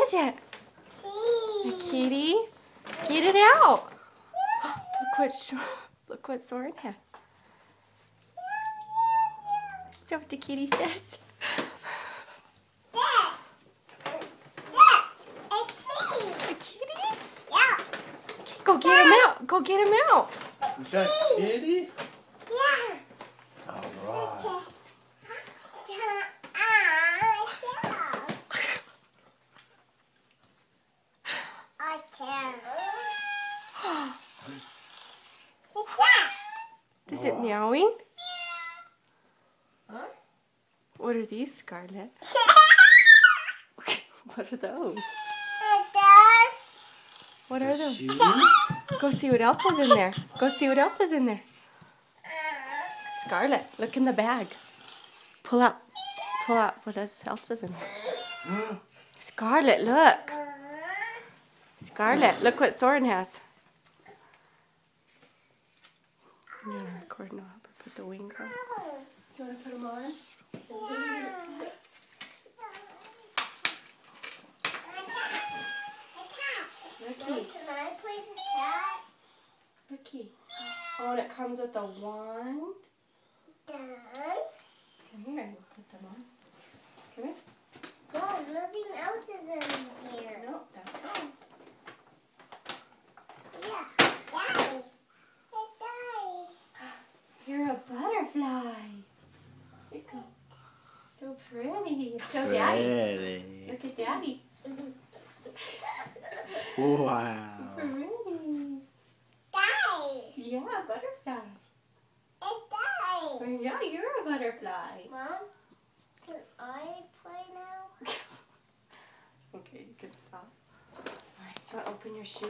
is it? A kitty? Get it out. Look what Soren has. Is that what the kitty says? A kitty? Yeah. Okay, go get him out. Go get him out. Is that kitty? Yeah. All right. Is it meowing? Huh? What are these, Scarlett? What are those? What are those? Shoes? Go see what else is in there. Go see what else is in there. Scarlett, look in the bag. Pull out what else is in there. Scarlett, look. Scarlett, look what Soren has. I'm gonna record now. Put the wings on. You wanna put them on? Looky. Oh, and it comes with a wand. Come here and we'll put them on. Come here. No, nothing else is in here. No, that's all. Yeah. Daddy. Hey, Daddy. You're a butterfly. There you go. So pretty. Show Daddy. Pretty. Look at Daddy. Wow. Pretty. Daddy. Yeah, butterfly. Hey, Daddy. Yeah, you're a butterfly. Mom, can I play now? Okay, you can stop. Alright, so open your shoe.